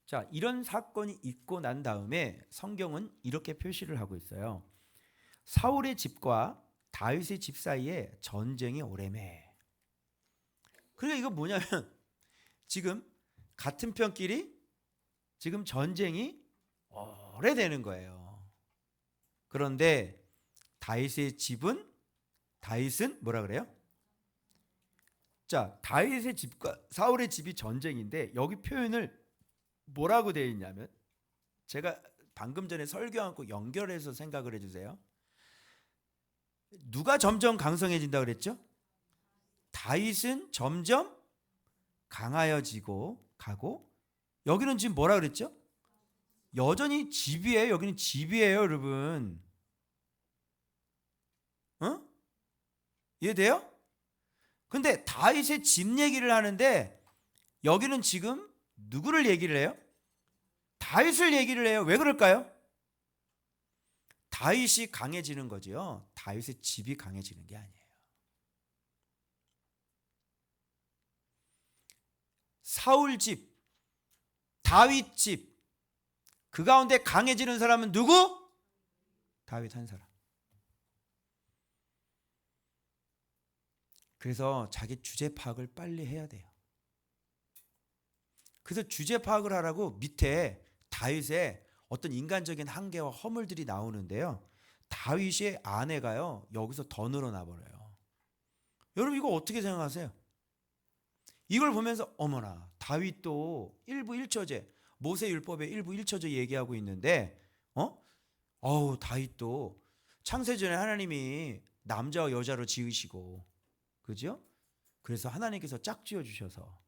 자, 이런 사건이 있고 난 다음에 성경은 이렇게 표시를 하고 있어요. 사울의 집과 다윗의 집 사이에 전쟁이 오래매. 그러니까 이거 뭐냐면 지금 같은 편끼리 지금 전쟁이 오래되는 거예요. 그런데 다윗은 뭐라 그래요? 자, 다윗의 집과 사울의 집이 전쟁인데 여기 표현을 뭐라고 되어 있냐면 제가 방금 전에 설교하고 연결해서 생각을 해주세요. 누가 점점 강성해진다 그랬죠? 다윗은 점점 강하여지고 가고 여기는 지금 뭐라 그랬죠? 여전히 집이에요. 여기는 집이에요, 여러분. 어? 이해돼요? 근데 다윗의 집 얘기를 하는데 여기는 지금 누구를 얘기를 해요? 다윗을 얘기를 해요. 왜 그럴까요? 다윗이 강해지는 거지요. 다윗의 집이 강해지는 게 아니에요. 사울 집, 다윗 집, 그 가운데 강해지는 사람은 누구? 다윗 한 사람. 그래서 자기 주제 파악을 빨리 해야 돼요. 그래서 주제 파악을 하라고 밑에 다윗의 어떤 인간적인 한계와 허물들이 나오는데요. 다윗의 아내가요, 여기서 더 늘어나 버려요. 여러분 이거 어떻게 생각하세요? 이걸 보면서 어머나, 다윗도 일부 일처제, 모세율법의 일부 일처제 얘기하고 있는데 다윗도 창세전에 하나님이 남자와 여자로 지으시고, 그죠? 그래서 하나님께서 짝지어 주셔서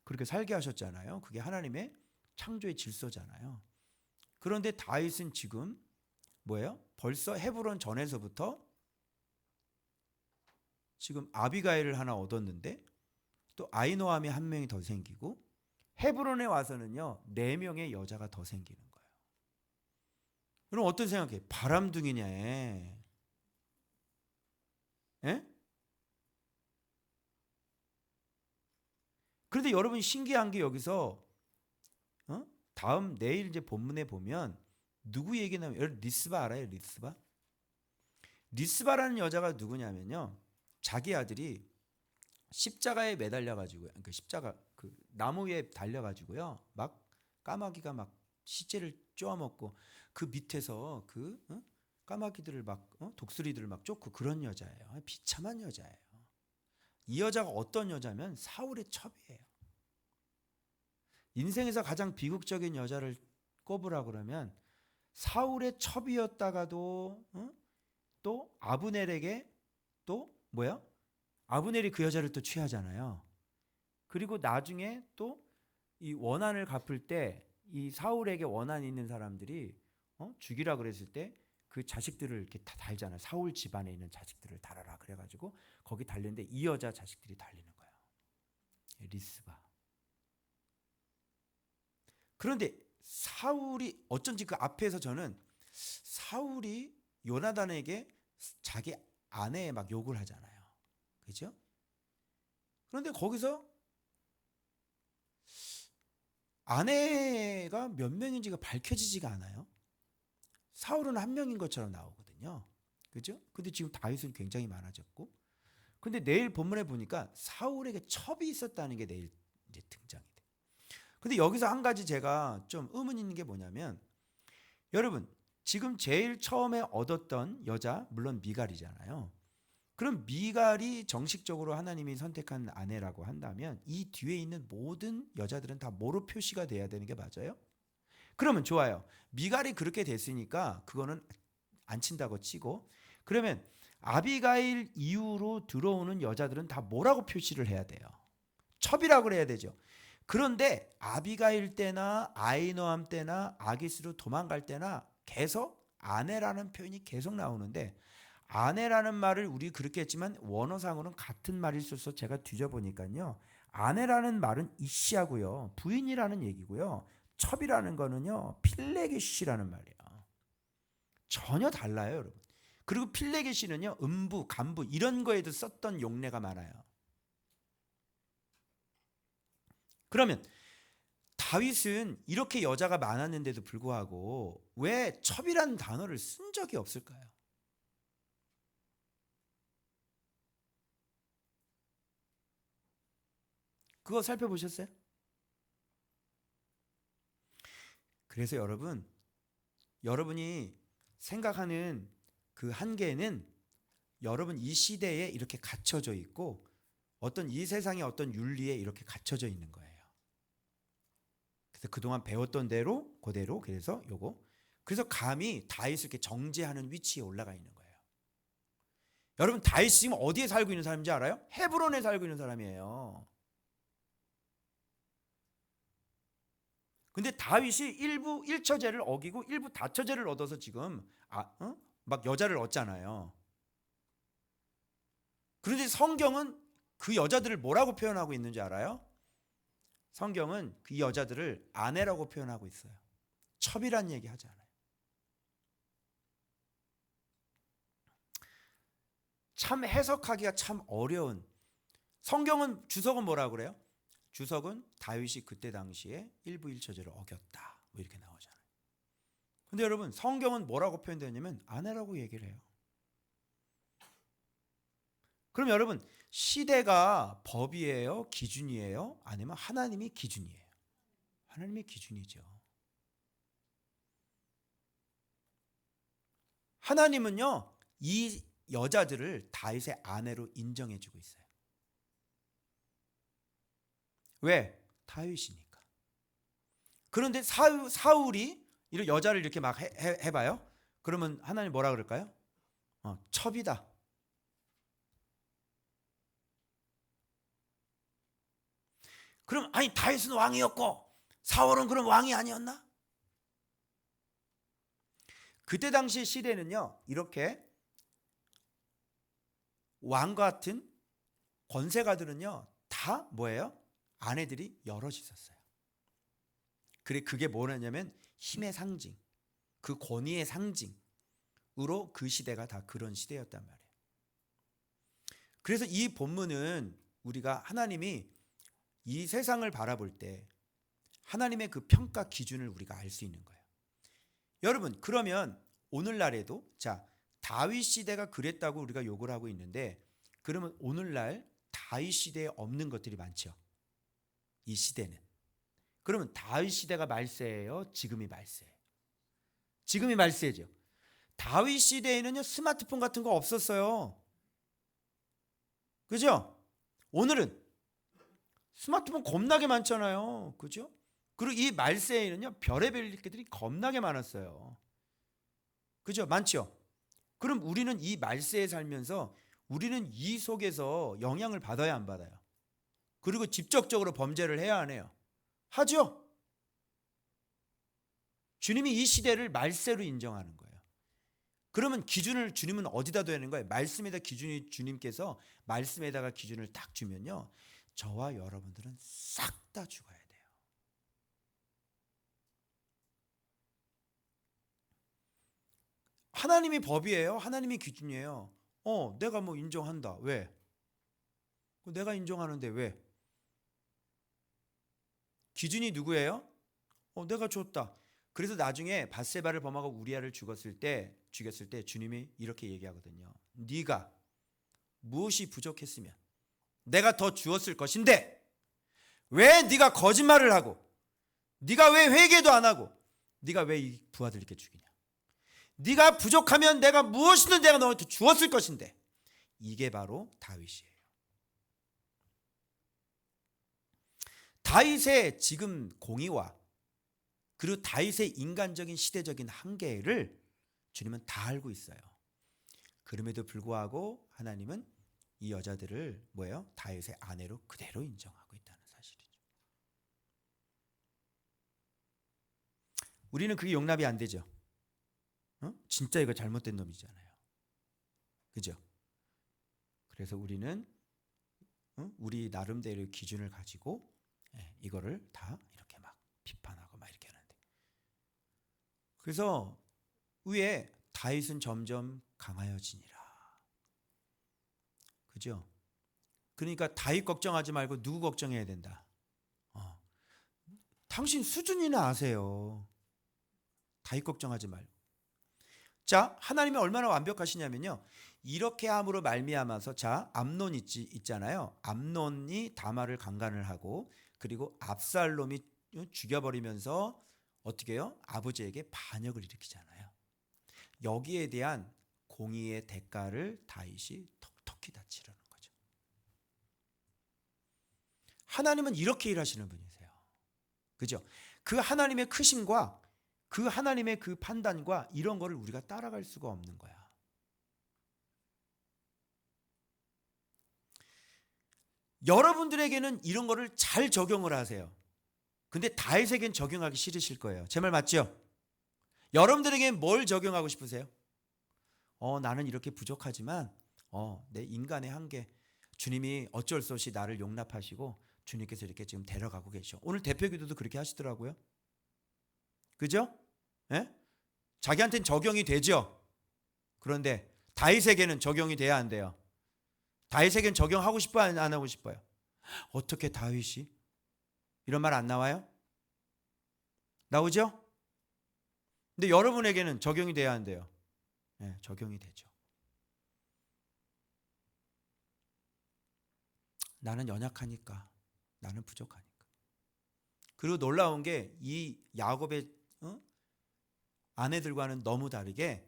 그렇게 살게 하셨잖아요. 그게 하나님의 창조의 질서잖아요. 그런데 다윗은 지금 뭐예요? 벌써 헤브론 전에서부터 지금 아비가일을 하나 얻었는데 또 아이노함이 한 명이 더 생기고 헤브론에 와서는요 4명의 여자가 더 생기는 거예요. 여러분 어떤 생각해요? 바람둥이냐? 예? 그런데 여러분 신기한 게 여기서 다음 내일 이제 본문에 보면 누구 얘기 나면 여러분 리스바 알아요? 리스바라는 여자가 누구냐면요. 자기 아들이 십자가에 매달려 가지고요. 그 십자가 그 나무 위에 달려 가지고요. 막 까마귀가 막 시체를 쪼아 먹고 그 밑에서 까마귀들을 막 독수리들을 막 쫓고 그런 여자예요. 비참한 여자예요. 이 여자가 어떤 여자면 사울의 첩이에요. 인생에서 가장 비극적인 여자를 꼽으라 그러면 사울의 첩이었다가도 또 아브넬에게 또 뭐야? 아브넬이 그 여자를 또 취하잖아요. 그리고 나중에 또 이 원한을 갚을 때 이 사울에게 원한이 있는 사람들이 죽이라 그랬을 때 그 자식들을 이렇게 다 달잖아요. 사울 집안에 있는 자식들을 달아라 그래가지고 거기 달리는데 이 여자 자식들이 달리는 거예요. 리스바. 그런데 사울이 어쩐지 그 앞에서 저는 사울이 요나단에게 자기 아내에 막 욕을 하잖아요. 그죠? 그런데 거기서 아내가 몇 명인지가 밝혀지지가 않아요. 사울은 한 명인 것처럼 나오거든요. 그죠? 근데 지금 다윗은 굉장히 많아졌고. 근데 내일 본문에 보니까 사울에게 첩이 있었다는 게 내일 이제 등장이 돼요. 근데 여기서 한 가지 제가 좀 의문 있는 게 뭐냐면 여러분 지금 제일 처음에 얻었던 여자 물론 미갈이잖아요. 그럼 미갈이 정식적으로 하나님이 선택한 아내라고 한다면 이 뒤에 있는 모든 여자들은 다 뭐로 표시가 돼야 되는 게 맞아요? 그러면 좋아요. 미갈이 그렇게 됐으니까 그거는 안 친다고 치고 그러면 아비가일 이후로 들어오는 여자들은 다 뭐라고 표시를 해야 돼요? 첩이라고 그래야 되죠. 그런데 아비가일 때나 아이노함 때나 아기스로 도망갈 때나 계속 아내라는 표현이 계속 나오는데 아내라는 말을 우리 그렇게 했지만 원어상으로는 같은 말이 있어서 제가 뒤져보니까요. 아내라는 말은 이씨하고요. 부인이라는 얘기고요. 첩이라는 거는요. 필레게시라는 말이에요. 전혀 달라요, 여러분. 그리고 필레게시는요. 음부, 간부 이런 거에도 썼던 용례가 많아요. 그러면 다윗은 이렇게 여자가 많았는데도 불구하고 왜 첩이라는 단어를 쓴 적이 없을까요? 그거 살펴보셨어요? 그래서 여러분이 생각하는 그 한계는 여러분 이 시대에 이렇게 갇혀져 있고 어떤 이 세상의 어떤 윤리에 이렇게 갇혀져 있는 거예요. 그래서 그동안 배웠던 대로 그대로 그래서 그래서 감히 다윗을 이렇게 정죄하는 위치에 올라가 있는 거예요. 여러분 다윗이 지금 어디에 살고 있는 사람인지 알아요? 헤브론에 살고 있는 사람이에요. 근데 다윗이 일부 1처제를 어기고 일부 다처제를 얻어서 지금 막 여자를 얻잖아요. 그런데 성경은 그 여자들을 뭐라고 표현하고 있는지 알아요? 성경은 그 여자들을 아내라고 표현하고 있어요. 첩이란 얘기 하지 않아요. 참 해석하기가 참 어려운, 성경은 주석은 뭐라고 그래요? 주석은 다윗이 그때 당시에 일부 1처제를 어겼다 뭐 이렇게 나오잖아요. 근데 여러분 성경은 뭐라고 표현되냐면 아내라고 얘기를 해요. 그럼 여러분 시대가 법이에요? 기준이에요? 아니면 하나님이 기준이에요? 하나님의 기준이죠. 하나님은요 이 여자들을 다윗의 아내로 인정해주고 있어요. 왜? 다윗이니까. 그런데 사울이 이런 여자를 이렇게 막 해봐요. 그러면 하나님 뭐라 그럴까요? 첩이다. 그럼 아니 다윗은 왕이었고 사울은 그럼 왕이 아니었나? 그때 당시 시대는요 이렇게 왕 같은 권세가들은요 다 뭐예요? 아내들이 여럿 있었어요. 그게 뭐냐면 힘의 상징, 그 권위의 상징으로 그 시대가 다 그런 시대였단 말이에요. 그래서 이 본문은 우리가 하나님이 이 세상을 바라볼 때 하나님의 그 평가 기준을 우리가 알 수 있는 거예요. 여러분 그러면 오늘날에도 자 다윗 시대가 그랬다고 우리가 욕을 하고 있는데 그러면 오늘날 다윗 시대에 없는 것들이 많죠. 이 시대는. 그러면 다윗 시대가 말세예요? 지금이 말세예요? 지금이 말세죠. 다윗 시대에는요 스마트폰 같은 거 없었어요. 그죠? 오늘은 스마트폰 겁나게 많잖아요. 그죠? 그리고 이 말세에는요 별의별 것들이 겁나게 많았어요. 그죠? 많죠? 그럼 우리는 이 말세에 살면서 우리는 이 속에서 영향을 받아야 안 받아요? 그리고 직접적으로 범죄를 해야 안 해요? 하죠? 주님이 이 시대를 말세로 인정하는 거예요. 그러면 기준을 주님은 어디다 둬야 하는 거예요? 말씀에다 기준이 주님께서 말씀에다가 기준을 딱 주면요. 저와 여러분들은 싹 다 죽어야 돼요. 하나님이 법이에요. 하나님이 기준이에요. 내가 뭐 인정한다. 왜? 내가 인정하는데 왜? 기준이 누구예요? 내가 줬다. 그래서 나중에 밧세바를 범하고 우리아를 죽였을 때 주님이 이렇게 얘기하거든요. 네가 무엇이 부족했으면 내가 더 주었을 것인데 왜 네가 거짓말을 하고 네가 왜 회개도 안 하고 네가 왜 이 부하들 이렇게 죽이냐. 네가 부족하면 내가 무엇이든 내가 너한테 주었을 것인데. 이게 바로 다윗이에요. 다윗의 지금 공의와 그리고 다윗의 인간적인 시대적인 한계를 주님은 다 알고 있어요. 그럼에도 불구하고 하나님은 이 여자들을 다윗의 아내로 그대로 인정하고 있다는 사실이죠. 우리는 그게 용납이 안 되죠. 진짜 이거 잘못된 놈이잖아요. 그죠? 그래서 우리는 우리 나름대로의 기준을 가지고 이거를 다 이렇게 막 비판하고 막 이렇게 하는데. 그래서 위에 다윗은 점점 강하여지니라. 그죠? 그러니까 다윗 걱정하지 말고 누구 걱정해야 된다? 당신 수준이나 아세요. 다윗 걱정하지 말고. 자, 하나님이 얼마나 완벽하시냐면요. 이렇게 함으로 말미암아서 자, 암논 있잖아요. 암논이 다말을 강간을 하고 그리고 압살롬이 죽여버리면서 어떻게 해요? 아버지에게 반역을 일으키잖아요. 여기에 대한 공의의 대가를 다윗이 톡톡히 다 치르는 거죠. 하나님은 이렇게 일하시는 분이세요. 그죠? 그 하나님의 크심과 그 하나님의 그 판단과 이런 거를 우리가 따라갈 수가 없는 거야. 여러분들에게는 이런 거를 잘 적용을 하세요. 근데 다윗에겐 적용하기 싫으실 거예요. 제 말 맞죠? 여러분들에겐 뭘 적용하고 싶으세요? 나는 이렇게 부족하지만 내 인간의 한계, 주님이 어쩔 수 없이 나를 용납하시고 주님께서 이렇게 지금 데려가고 계셔. 오늘 대표기도도 그렇게 하시더라고요. 그죠? 예? 자기한테는 적용이 되죠. 그런데 다윗에게는 적용이 돼야 안 돼요. 다윗에게는 적용하고 싶어요, 안 하고 싶어요? 어떻게 다윗이? 이런 말 안 나와요? 나오죠? 근데 여러분에게는 적용이 돼야 안 돼요? 네, 적용이 되죠. 나는 연약하니까, 나는 부족하니까. 그리고 놀라운 게 이 야곱의 아내들과는 너무 다르게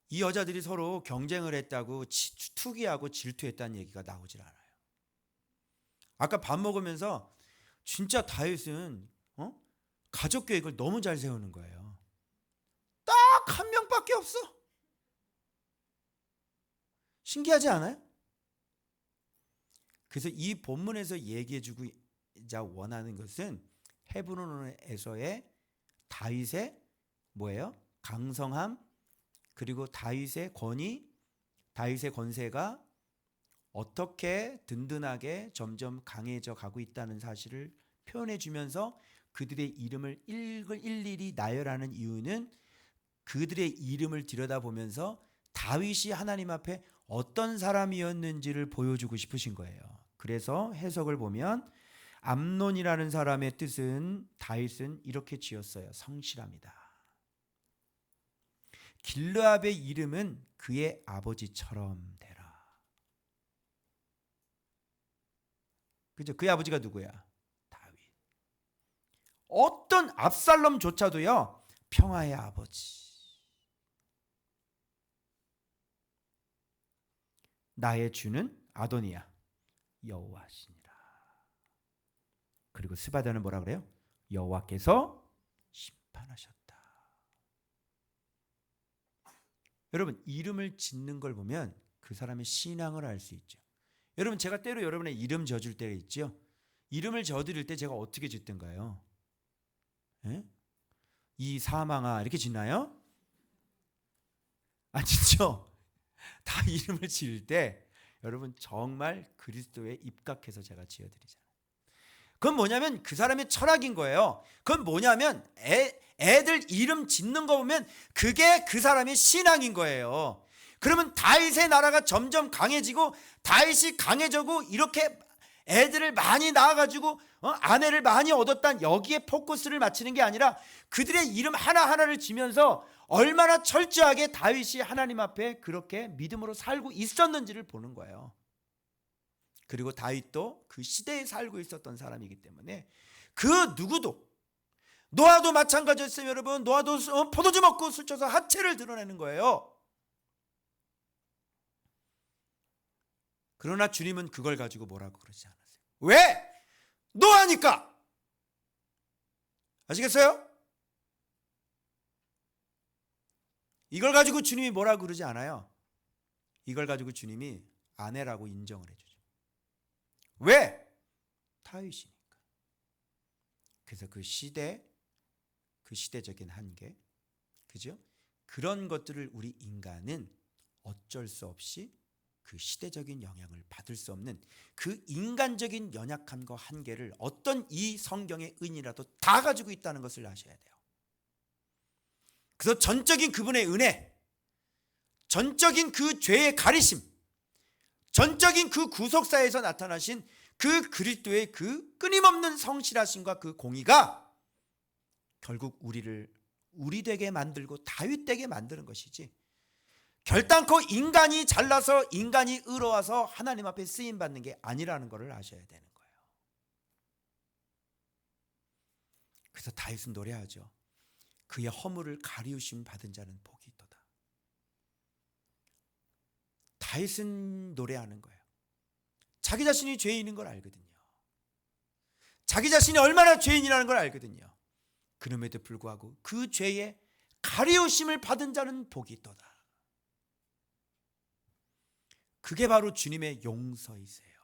이 여자들이 서로 경쟁을 했다고 투기하고 질투했다는 얘기가 나오질 않아요. 아까 밥 먹으면서 진짜 다윗은 가족 계획을 너무 잘 세우는 거예요. 딱 한 명밖에 없어. 신기하지 않아요? 그래서 이 본문에서 얘기해주고자 원하는 것은 헤브론에서의 다윗의 뭐예요? 강성함, 그리고 다윗의 권위, 다윗의 권세가 어떻게 든든하게 점점 강해져 가고 있다는 사실을 표현해 주면서 그들의 이름을 일일이 나열하는 이유는 그들의 이름을 들여다보면서 다윗이 하나님 앞에 어떤 사람이었는지를 보여주고 싶으신 거예요. 그래서 해석을 보면 암논이라는 사람의 뜻은 다윗은 이렇게 지었어요. 성실합니다. 길르압의 이름은 그의 아버지처럼 되라. 그죠? 그의 아버지가 누구야? 다윗. 어떤 압살롬조차도요, 평화의 아버지. 나의 주는 아도니야, 여호와시니라. 그리고 스바다는 뭐라 그래요? 여호와께서 심판하셨다. 여러분, 이름을 짓는 걸 보면 그 사람의 신앙을 알 수 있죠. 여러분, 제가 때로 여러분의 이름 져줄 때가 있죠. 이름을 져드릴 때 제가 어떻게 짓든가요? 예? 이 사망아 이렇게 짓나요? 안 짓죠? 다 이름을 지을 때 여러분 정말 그리스도에 입각해서 제가 지어드리잖아요. 그건 뭐냐면 그 사람의 철학인 거예요. 그건 뭐냐면 애들 이름 짓는 거 보면 그게 그 사람의 신앙인 거예요. 그러면 다윗의 나라가 점점 강해지고 다윗이 강해지고 이렇게 애들을 많이 낳아가지고 아내를 많이 얻었단 여기에 포커스를 맞추는 게 아니라 그들의 이름 하나하나를 지면서 얼마나 철저하게 다윗이 하나님 앞에 그렇게 믿음으로 살고 있었는지를 보는 거예요. 그리고 다윗도 그 시대에 살고 있었던 사람이기 때문에 그 누구도, 노아도 마찬가지였어요. 여러분, 노아도 포도주 먹고 술 쳐서 하체를 드러내는 거예요. 그러나 주님은 그걸 가지고 뭐라고 그러지 않았어요. 왜? 노아니까. 아시겠어요? 이걸 가지고 주님이 뭐라고 그러지 않아요. 이걸 가지고 주님이 아내라고 인정을 해주죠. 왜? 다윗이니까. 그래서 그 시대적인 한계, 그죠? 그런 것들을 우리 인간은 어쩔 수 없이 그 시대적인 영향을 받을 수 없는 그 인간적인 연약함과 한계를 어떤 이 성경의 은이라도 다 가지고 있다는 것을 아셔야 돼요. 그래서 전적인 그분의 은혜, 전적인 그 죄의 가리심, 전적인 그 구속사에서 나타나신 그 그리스도의 그 끊임없는 성실하심과 그 공의가 결국 우리를 우리 되게 만들고 다윗 되게 만드는 것이지, 결단코 인간이 잘나서 인간이 의로워서 하나님 앞에 쓰임 받는 게 아니라는 것을 아셔야 되는 거예요. 그래서 다윗은 노래하죠. 그의 허물을 가리우심 받은 자는 복이 있도다. 다윗은 노래하는 거예요. 자기 자신이 죄인인 걸 알거든요. 자기 자신이 얼마나 죄인이라는 걸 알거든요. 그럼에도 불구하고 그 죄에 가리우심을 받은 자는 복이 있도다. 그게 바로 주님의 용서이세요.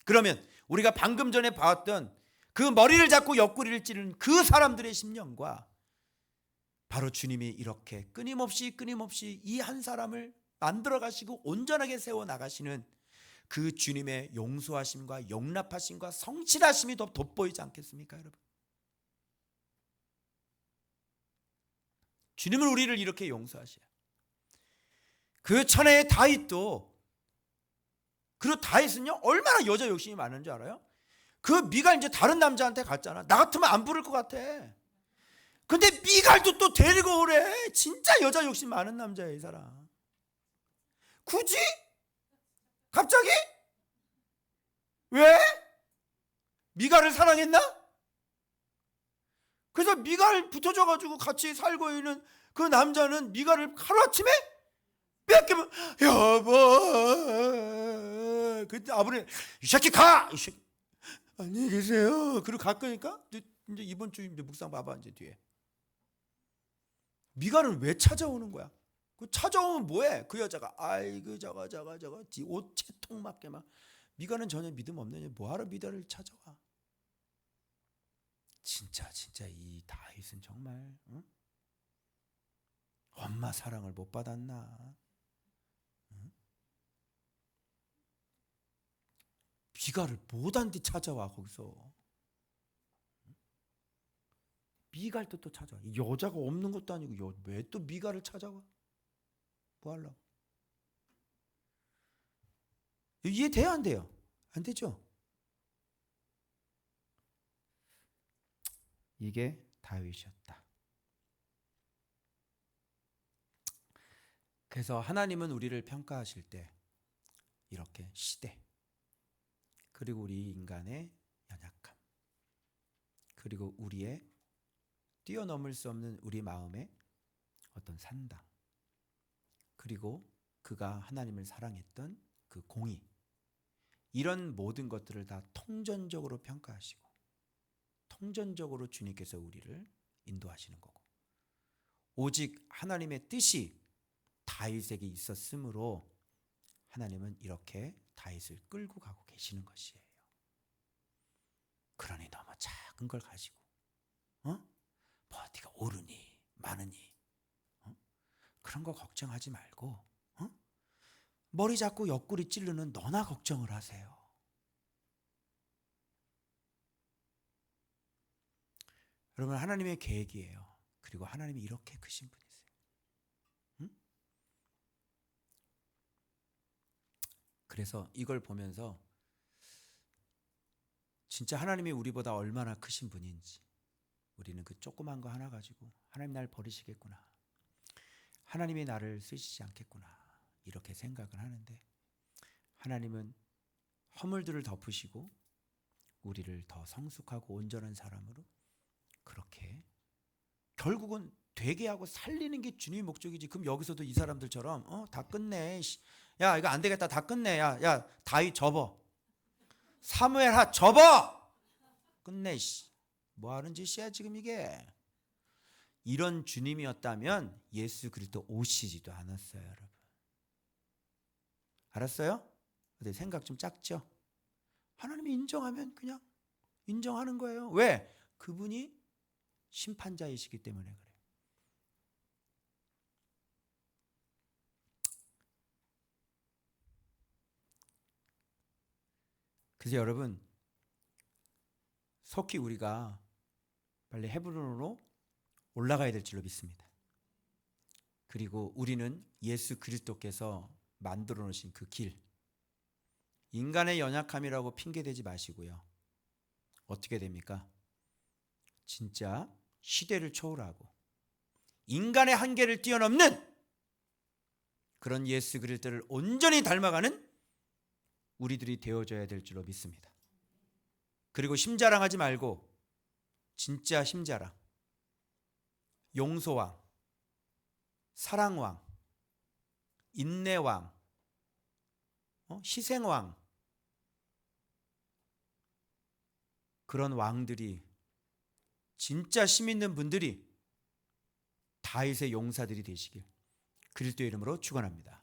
그러면 우리가 방금 전에 봤던 그 머리를 잡고 옆구리를 찌르는 그 사람들의 심령과 바로 주님이 이렇게 끊임없이 이 한 사람을 만들어 가시고 온전하게 세워 나가시는 그 주님의 용서하심과 용납하심과 성실하심이 더 돋보이지 않겠습니까, 여러분? 주님은 우리를 이렇게 용서하셔요. 그 천혜의 다윗도, 그리고 다윗은요 얼마나 여자 욕심이 많은 줄 알아요? 그 미갈 이제 다른 남자한테 갔잖아. 나 같으면 안 부를 것 같아. 근데 미갈도 또 데리고 오래. 진짜 여자 욕심 많은 남자야 이 사람. 굳이? 갑자기? 왜? 미갈을 사랑했나? 그래서 미갈 붙어져가지고 같이 살고 있는 그 남자는 미갈을 하루아침에 뺏기면, 여보, 그때 아버님 이 새끼 가! 이 새끼 안녕히 계세요. 그리고 갈 거니까 이제 이번 주 이제 묵상 봐봐. 이제 뒤에 미갈은 왜 찾아오는 거야? 그 찾아오면 뭐해? 그 여자가 아이고 저거 옷 채통 맞게 막. 미갈은 전혀 믿음 없는, 뭐하러 미갈을 찾아와? 진짜 이 다윗은 정말, 응? 엄마 사랑을 못 받았나? 응? 미갈을 못한 뒤 찾아와 거기서. 미갈도 또 찾아와. 여자가 없는 것도 아니고 왜 또 미갈을 찾아와? 뭐 하려고? 이해돼요 안 돼요? 안 되죠? 이게 다윗이었다. 그래서 하나님은 우리를 평가하실 때 이렇게 시대, 그리고 우리 인간의 연약함, 그리고 우리의 뛰어넘을 수 없는 우리 마음의 어떤 산당, 그리고 그가 하나님을 사랑했던 그 공의, 이런 모든 것들을 다 통전적으로 평가하시고 통전적으로 주님께서 우리를 인도하시는 거고, 오직 하나님의 뜻이 다윗에게 있었으므로 하나님은 이렇게 다윗을 끌고 가고 계시는 것이에요. 그러니 너무 작은 걸 가지고 뭐 어디가 오르니 마느니 그런 거 걱정하지 말고 머리 잡고 옆구리 찌르는 너나 걱정을 하세요. 여러분, 하나님의 계획이에요. 그리고 하나님이 이렇게 크신 분이세요. 그래서 이걸 보면서 진짜 하나님이 우리보다 얼마나 크신 분인지, 우리는 그 조그만 거 하나 가지고 하나님 날 버리시겠구나, 하나님이 나를 쓰시지 않겠구나, 이렇게 생각을 하는데, 하나님은 허물들을 덮으시고 우리를 더 성숙하고 온전한 사람으로 그렇게 결국은 되게 하고 살리는 게 주님의 목적이지. 그럼 여기서도 이 사람들처럼 다 끝내, 야 이거 안 되겠다, 다 끝내, 야 다윗 접어, 사무엘 하 접어, 끝내, 뭐 하는 짓이야 지금 이게. 이런 주님이었다면 예수 그리스도 오시지도 않았어요, 여러분. 알았어요? 근데 생각 좀 작죠? 하나님이 인정하면 그냥 인정하는 거예요. 왜? 그분이 심판자이시기 때문에 그래요. 그래서 여러분, 속히 우리가 빨리 헤브론으로 올라가야 될 줄로 믿습니다. 그리고 우리는 예수 그리스도께서 만들어 놓으신 그 길, 인간의 연약함이라고 핑계대지 마시고요. 어떻게 됩니까? 진짜 시대를 초월하고 인간의 한계를 뛰어넘는 그런 예수 그리스도를 온전히 닮아가는 우리들이 되어져야 될 줄로 믿습니다. 그리고 심자랑하지 말고 진짜 심자랑, 용서왕, 사랑왕, 인내왕, 희생왕, 그런 왕들이, 진짜 심 있는 분들이 다윗의 용사들이 되시길 그리스도의 이름으로 축원합니다.